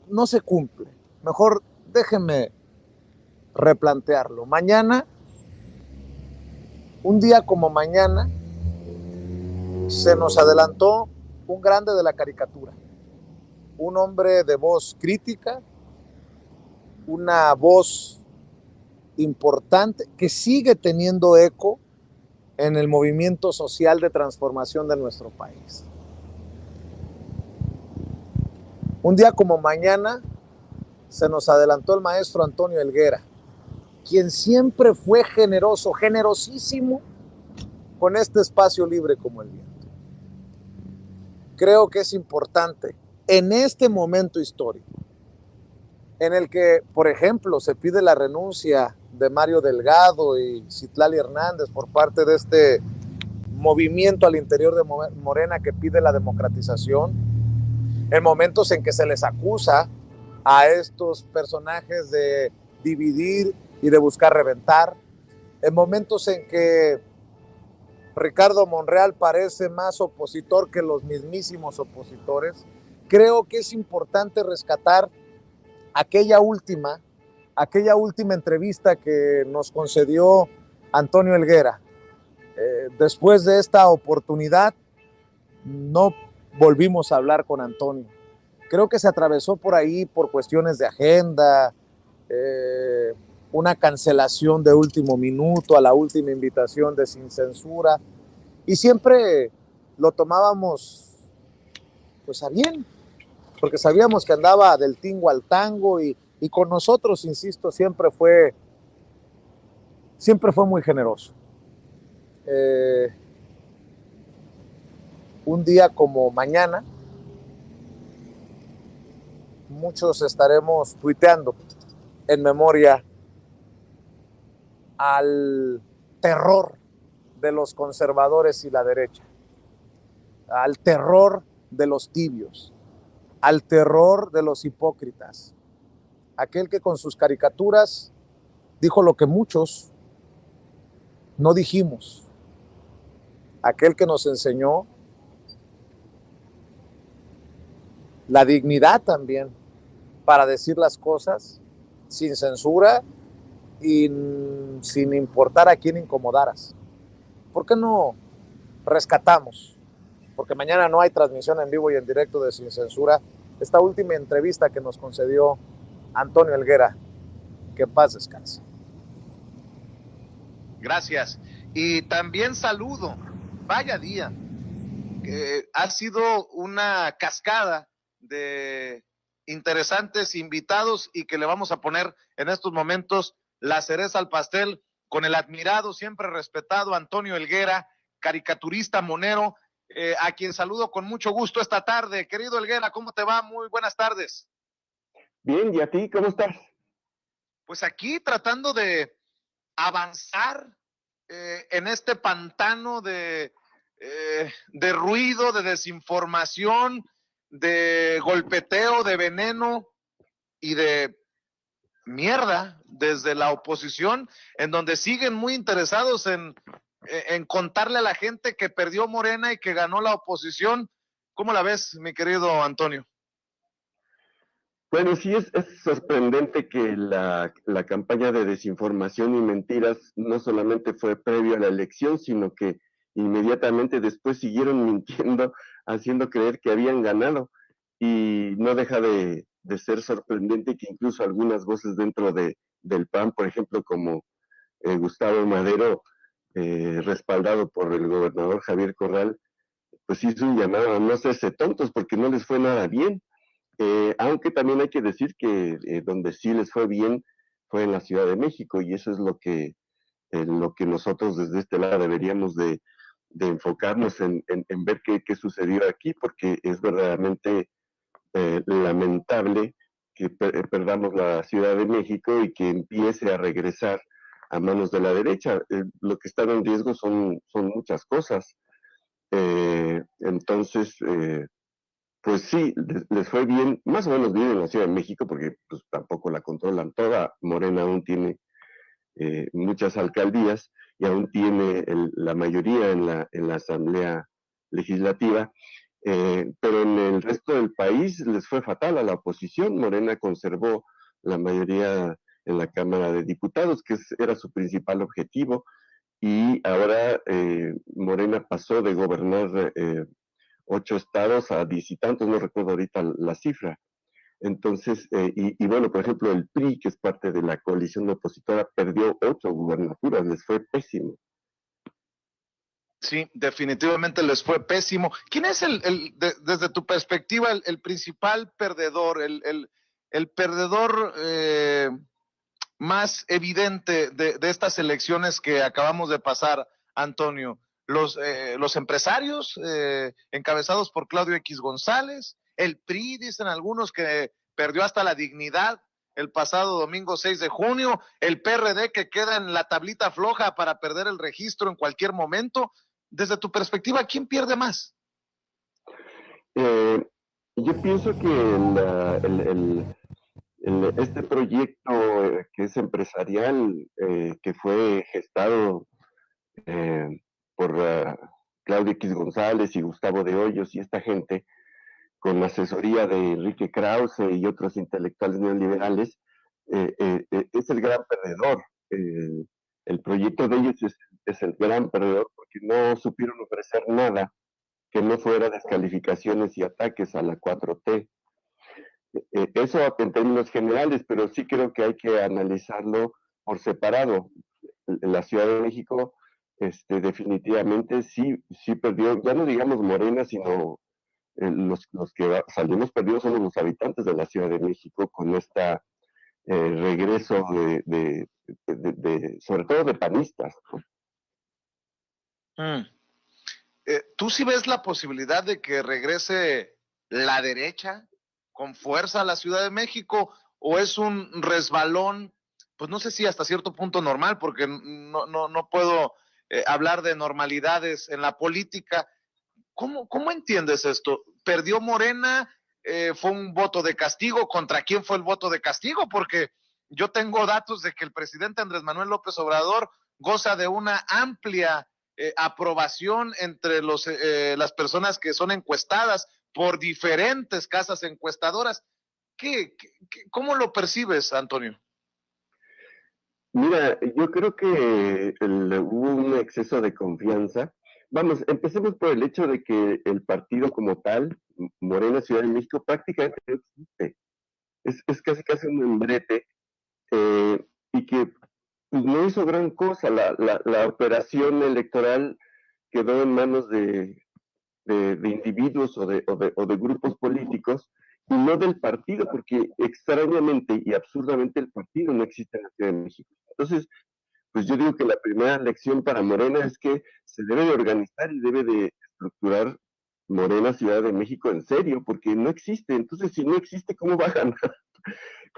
no se cumple. Mejor déjenme replantearlo. Mañana, un día como mañana, se nos adelantó un grande de la caricatura, un hombre de voz crítica, una voz importante que sigue teniendo eco en el movimiento social de transformación de nuestro país. Un día como mañana se nos adelantó el maestro Antonio Helguera, quien siempre fue generoso, generosísimo con este espacio libre como el viento. Creo que es importante en este momento histórico en el que, por ejemplo, se pide la renuncia de Mario Delgado y Citlali Hernández por parte de este movimiento al interior de Morena que pide la democratización, en momentos en que se les acusa a estos personajes de dividir y de buscar reventar, en momentos en que Ricardo Monreal parece más opositor que los mismísimos opositores, creo que es importante rescatar aquella última entrevista que nos concedió Antonio Helguera. Después de esta oportunidad, no volvimos a hablar con Antonio. Creo que se atravesó por ahí por cuestiones de agenda, una cancelación de último minuto a la última invitación de Sin Censura, y siempre lo tomábamos pues a bien, porque sabíamos que andaba del tingo al tango y con nosotros, insisto, siempre fue muy generoso. Eh, un día como mañana, muchos estaremos tuiteando en memoria al terror de los conservadores y la derecha, al terror de los tibios, al terror de los hipócritas, aquel que con sus caricaturas dijo lo que muchos no dijimos, aquel que nos enseñó la dignidad también para decir las cosas sin censura y sin importar a quién incomodaras. ¿Por qué no rescatamos? Porque mañana no hay transmisión en vivo y en directo de Sin Censura. Esta última entrevista que nos concedió Antonio Helguera, que en paz descanse. Gracias. Y también saludo, vaya día, ha sido una cascada de interesantes invitados y que le vamos a poner en estos momentos la cereza al pastel con el admirado, siempre respetado Antonio Helguera, caricaturista monero, a quien saludo con mucho gusto esta tarde. Querido Helguera, ¿cómo te va? Muy buenas tardes. Bien, ¿y a ti cómo estás? Pues aquí tratando de avanzar en este pantano de ruido, de desinformación, de golpeteo, de veneno y de mierda desde la oposición, en donde siguen muy interesados en contarle a la gente que perdió Morena y que ganó la oposición. ¿Cómo la ves, mi querido Antonio? Bueno, sí es sorprendente que la campaña de desinformación y mentiras no solamente fue previo a la elección, sino que inmediatamente después siguieron mintiendo, haciendo creer que habían ganado. Y no deja de ser sorprendente que incluso algunas voces dentro del PAN, por ejemplo, como Gustavo Madero, respaldado por el gobernador Javier Corral, pues hizo un llamado a no hacerse tontos porque no les fue nada bien. Aunque también hay que decir que donde sí les fue bien fue en la Ciudad de México, y eso es lo que nosotros desde este lado deberíamos de enfocarnos en ver qué sucedió aquí, porque es verdaderamente lamentable que perdamos la Ciudad de México y que empiece a regresar a manos de la derecha. Lo que está en riesgo son muchas cosas. Entonces, pues sí, les fue bien, más o menos bien en la Ciudad de México, porque pues tampoco la controlan toda. Morena aún tiene muchas alcaldías y aún tiene la mayoría en la Asamblea Legislativa. pero en el resto del país les fue fatal a la oposición. Morena conservó la mayoría en la Cámara de Diputados, que era su principal objetivo, y ahora Morena pasó de gobernar 8 estados a 10 y tantos, no recuerdo ahorita la cifra. Entonces, y bueno, por ejemplo, el PRI, que es parte de la coalición opositora, perdió 8 gubernaturas, les fue pésimo. Sí, definitivamente les fue pésimo. ¿Quién es desde tu perspectiva, el principal perdedor, el perdedor más evidente de estas elecciones que acabamos de pasar, Antonio? Los empresarios encabezados por Claudio X González, el PRI, dicen algunos que perdió hasta la dignidad el pasado domingo 6 de junio, el PRD que queda en la tablita floja para perder el registro en cualquier momento. Desde tu perspectiva, ¿quién pierde más? Yo pienso que este proyecto que es empresarial, que fue gestado eh, por Claudio X González y Gustavo de Hoyos y esta gente, con la asesoría de Enrique Krause y otros intelectuales neoliberales, es el gran perdedor. El proyecto de ellos es el gran perdedor porque no supieron ofrecer nada que no fuera descalificaciones y ataques a la 4T. Eso en términos generales, pero sí creo que hay que analizarlo por separado. La Ciudad de México definitivamente sí perdió, ya no digamos Morena, sino los que salimos perdidos somos los habitantes de la Ciudad de México con este regreso sobre todo de panistas, ¿no? ¿Tú sí ves la posibilidad de que regrese la derecha con fuerza a la Ciudad de México, o es un resbalón, pues no sé si hasta cierto punto normal, porque no puedo hablar de normalidades en la política? ¿Cómo entiendes esto? ¿Perdió Morena? ¿Fue un voto de castigo? ¿Contra quién fue el voto de castigo? Porque yo tengo datos de que el presidente Andrés Manuel López Obrador goza de una amplia aprobación entre las personas que son encuestadas por diferentes casas encuestadoras. ¿Cómo lo percibes, Antonio? Mira, yo creo que hubo un exceso de confianza. Vamos, empecemos por el hecho de que el partido como tal, Morena Ciudad de México, prácticamente no existe. Es casi un membrete, y que pues, no hizo gran cosa. La operación electoral quedó en manos de individuos o de grupos políticos y no del partido, porque extrañamente y absurdamente el partido no existe en la Ciudad de México. Entonces, pues yo digo que la primera lección para Morena es que se debe de organizar y debe de estructurar Morena Ciudad de México en serio, porque no existe. Entonces, si no existe, ¿cómo va a ganar?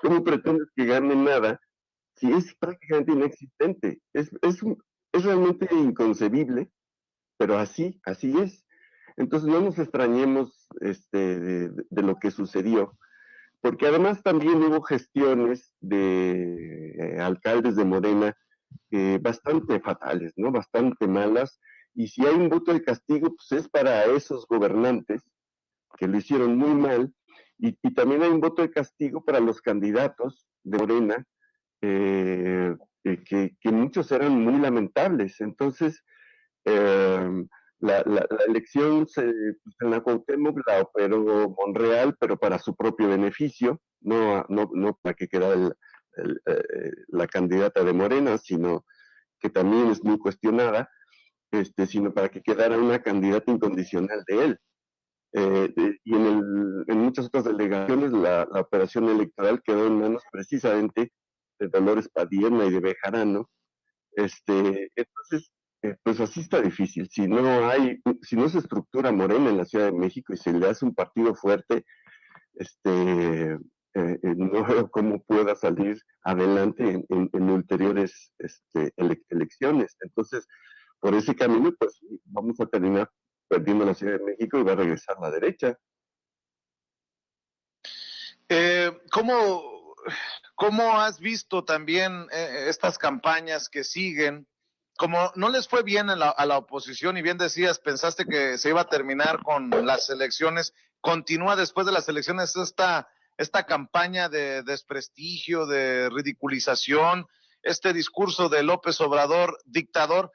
¿Cómo pretendes que gane nada si es prácticamente inexistente? Es realmente inconcebible, pero así es. Entonces no nos extrañemos de lo que sucedió, porque además también hubo gestiones de alcaldes de Morena bastante fatales, ¿no? Bastante malas, y si hay un voto de castigo, pues es para esos gobernantes que lo hicieron muy mal, y también hay un voto de castigo para los candidatos de Morena, que muchos eran muy lamentables. Entonces, eh, la elección en la Cuauhtémoc la operó Monreal, pero para su propio beneficio, no para que quedara la candidata de Morena, sino que también es muy cuestionada, sino para que quedara una candidata incondicional de él. Y en muchas otras delegaciones la operación electoral quedó en manos precisamente de Dolores Padierna y de Bejarano. Entonces, pues así está difícil. Si no se estructura Morena en la Ciudad de México y se le hace un partido fuerte, no veo cómo pueda salir adelante en ulteriores elecciones. Entonces, por ese camino, pues vamos a terminar perdiendo la Ciudad de México y va a regresar la derecha. ¿Cómo has visto también estas campañas que siguen como no les fue bien a la oposición y bien decías, pensaste que se iba a terminar con las elecciones, continúa después de las elecciones esta campaña de desprestigio, de ridiculización, este discurso de López Obrador dictador.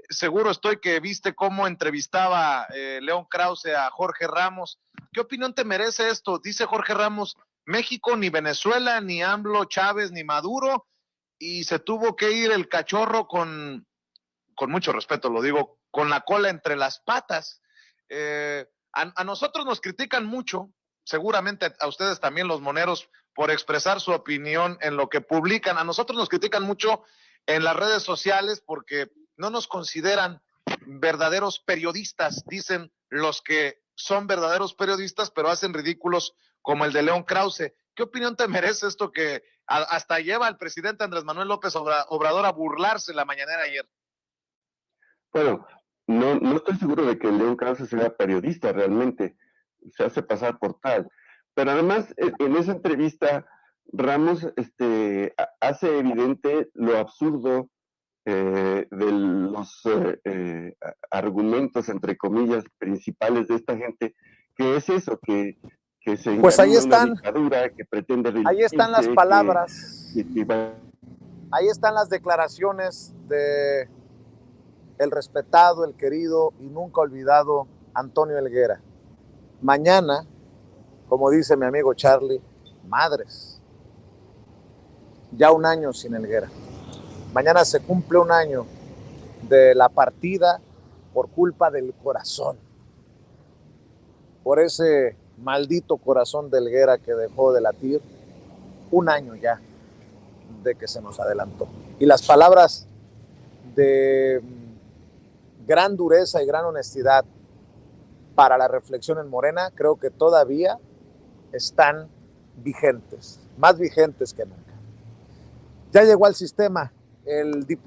Seguro estoy que viste cómo entrevistaba León Krause a Jorge Ramos. ¿Qué opinión te merece esto? Dice Jorge Ramos, México ni Venezuela, ni AMLO, Chávez, ni Maduro, y se tuvo que ir el cachorro con mucho respeto lo digo, con la cola entre las patas. A nosotros nos critican mucho, seguramente a ustedes también los moneros, por expresar su opinión en lo que publican. A nosotros nos critican mucho en las redes sociales porque no nos consideran verdaderos periodistas, dicen los que son verdaderos periodistas, pero hacen ridículos como el de León Krause. ¿Qué opinión te merece esto que hasta lleva al presidente Andrés Manuel López Obrador a burlarse en la mañanera ayer? Bueno, no estoy seguro de que León Krause sea periodista realmente, se hace pasar por tal. Pero además, en esa entrevista, Ramos hace evidente lo absurdo de los argumentos, entre comillas, principales de esta gente, que es eso, que se Pues ahí encamina una están, dictadura, que pretende ahí están las reelegirse, palabras, que ahí están las declaraciones de el respetado, el querido y nunca olvidado Antonio Helguera. Mañana, como dice mi amigo Charlie, madres, ya un año sin Helguera. Mañana se cumple un año de la partida por culpa del corazón, por ese maldito corazón de Helguera que dejó de latir. Un año ya de que se nos adelantó. Y las palabras de gran dureza y gran honestidad para la reflexión en Morena, creo que todavía están vigentes, más vigentes que nunca. Ya llegó al sistema el diputado